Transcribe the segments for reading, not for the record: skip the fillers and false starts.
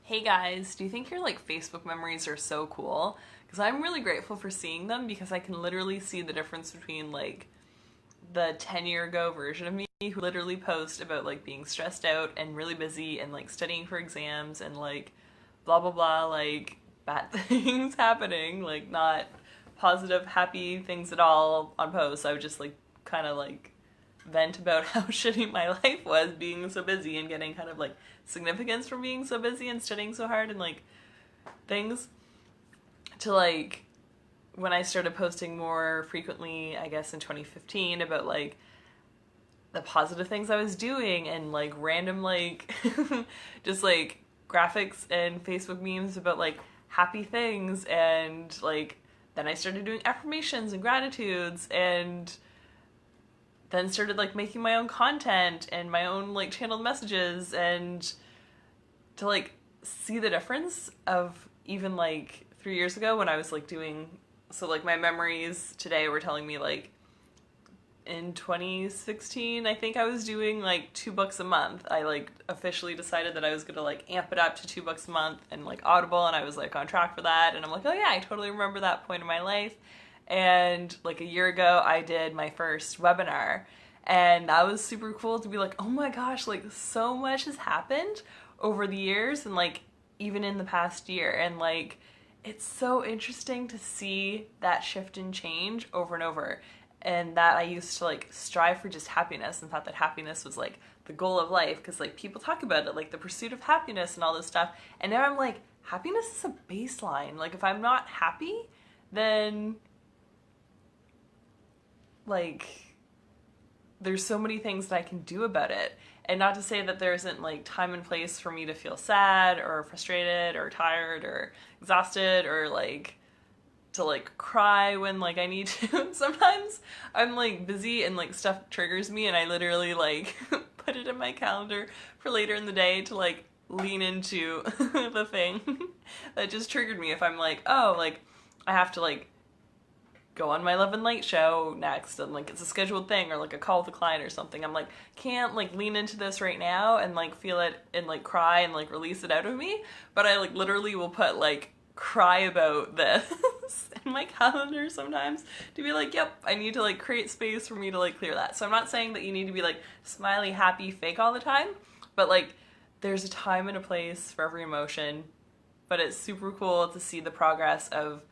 Hey guys, do you think your like Facebook memories are so cool? Because I'm really grateful for seeing them because I can literally see the difference between like the 10-year ago version of me who literally post about like being stressed out and really busy and like studying for exams and like blah blah blah like bad things happening, like not positive happy things at all on posts. I would just like kind of like vent about how shitty my life was being so busy and getting kind of like significance from being so busy and studying so hard and like things to like when I started posting more frequently, I guess in 2015, about like the positive things I was doing and like random like just like graphics and Facebook memes about like happy things, and like then I started doing affirmations and gratitudes, and then started like making my own content and my own like channeled messages, and to like see the difference of even like 3 years ago when I was like doing, so like my memories today were telling me like in 2016 I think I was doing like 2 books a month. I like officially decided that I was gonna like amp it up to 2 books a month and like Audible, and I was like on track for that, and I'm like, oh yeah, I totally remember that point in my life. And like a year ago I did my first webinar, and that was super cool to be like, oh my gosh, like so much has happened over the years and like even in the past year, and like it's so interesting to see that shift and change over and over. And that I used to like strive for just happiness and thought that happiness was like the goal of life because like people talk about it, like the pursuit of happiness and all this stuff. And now I'm like, happiness is a baseline. Like if I'm not happy, then like there's so many things that I can do about it. And not to say that there isn't like time and place for me to feel sad or frustrated or tired or exhausted or like to like cry when like I need to. Sometimes I'm like busy and like stuff triggers me, and I literally like put it in my calendar for later in the day to like lean into the thing that just triggered me. If I'm like, oh, like I have to like go on my Love and Light show next, and like it's a scheduled thing, or like a call with a client or something, I'm like, can't like lean into this right now and like feel it and like cry and like release it out of me. But I like literally will put like cry about this in my calendar sometimes to be like, yep, I need to like create space for me to like clear that. So I'm not saying that you need to be like smiley, happy, fake all the time, but like there's a time and a place for every emotion. But it's super cool to see the progress of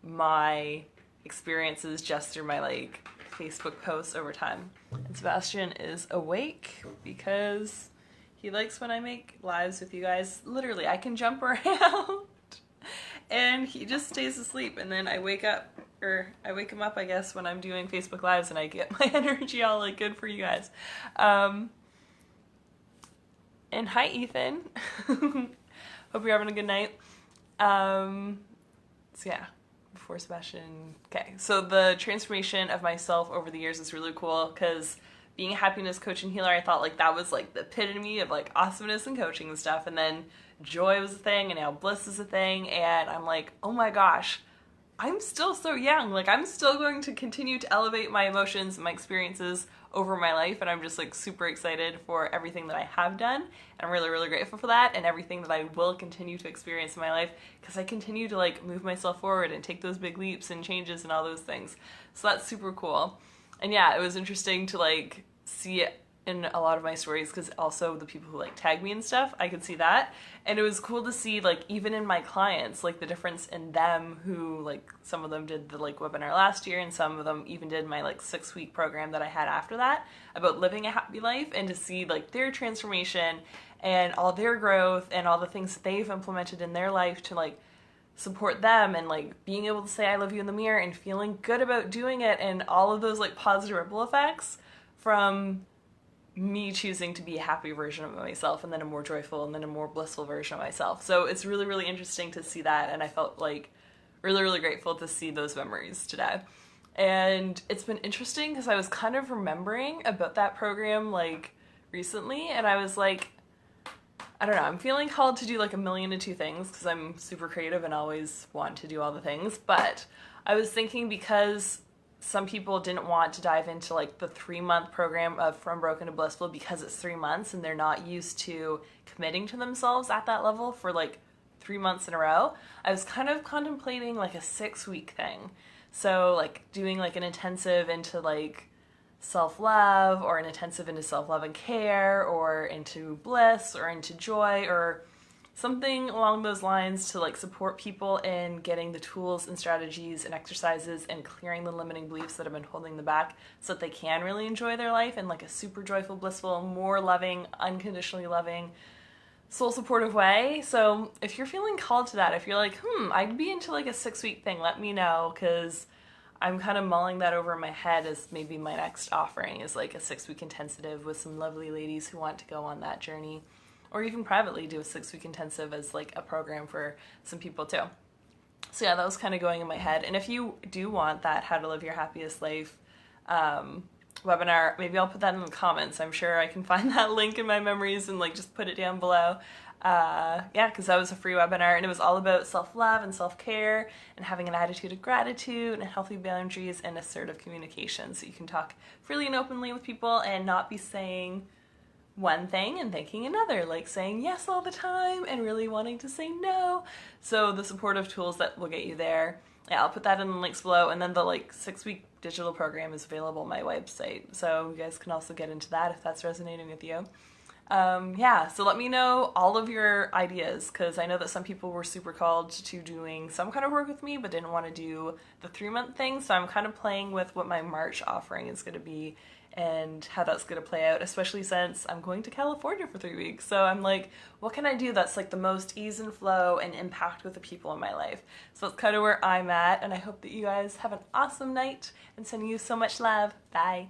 my experiences just through my like Facebook posts over time. And Sebastian is awake because he likes when I make lives with you guys. Literally, I can jump around and he just stays asleep, and then I wake up, or I wake him up I guess when I'm doing Facebook lives, and I get my energy all like good for you guys. And hi Ethan. Hope you're having a good night. So yeah, before Sebastian. Okay, so the transformation of myself over the years is really cool because being a happiness coach and healer, I thought like that was like the epitome of like awesomeness and coaching and stuff, and then joy was a thing, and now bliss is a thing, and I'm like, oh my gosh, I'm still so young. Like I'm still going to continue to elevate my emotions and my experiences over my life, and I'm just like super excited for everything that I have done, and I'm really really grateful for that, and everything that I will continue to experience in my life, because I continue to like move myself forward and take those big leaps and changes and all those things. So that's super cool. And yeah, it was interesting to like see it in a lot of my stories, because also the people who like tag me and stuff, I could see that. And it was cool to see like even in my clients, like the difference in them, who like some of them did the like webinar last year, and some of them even did my like 6-week program that I had after that about living a happy life, and to see like their transformation and all their growth and all the things that they've implemented in their life to like support them, and like being able to say I love you in the mirror and feeling good about doing it, and all of those like positive ripple effects from me choosing to be a happy version of myself, and then a more joyful and then a more blissful version of myself. So it's really really interesting to see that, and I felt like really really grateful to see those memories today. And it's been interesting because I was kind of remembering about that program like recently, and I was like, I don't know, I'm feeling called to do like 1,000,002 things because I'm super creative and always want to do all the things. But I was thinking, because some people didn't want to dive into like the 3-month program of From Broken to Blissful because it's 3 months and they're not used to committing to themselves at that level for like 3 months in a row. I was kind of contemplating like a 6-week thing. So like doing like an intensive into like self-love, or an intensive into self-love and care, or into bliss, or into joy, or something along those lines to like support people in getting the tools and strategies and exercises and clearing the limiting beliefs that have been holding them back so that they can really enjoy their life in like a super joyful, blissful, more loving, unconditionally loving, soul supportive way. So if you're feeling called to that, if you're like, I'd be into like a 6-week thing, let me know, because I'm kind of mulling that over in my head as maybe my next offering is like a 6-week intensive with some lovely ladies who want to go on that journey, or even privately do a 6-week intensive as like a program for some people too. So yeah, that was kind of going in my head. And if you do want that How to Live Your Happiest Life webinar, maybe I'll put that in the comments. I'm sure I can find that link in my memories and like just put it down below. Yeah, because that was a free webinar, and it was all about self-love and self-care and having an attitude of gratitude and healthy boundaries and assertive communication, so you can talk freely and openly with people and not be saying one thing and thinking another, like saying yes all the time and really wanting to say no. So the supportive tools that will get you there, yeah, I'll put that in the links below. And then the like 6-week digital program is available on my website, so you guys can also get into that if that's resonating with you. Yeah, so let me know all of your ideas, because I know that some people were super called to doing some kind of work with me but didn't want to do the 3-month thing. So I'm kind of playing with what my March offering is going to be and how that's going to play out, especially since I'm going to California for 3 weeks. So I'm like, what can I do that's like the most ease and flow and impact with the people in my life? So that's kind of where I'm at, and I hope that you guys have an awesome night and sending you so much love. Bye.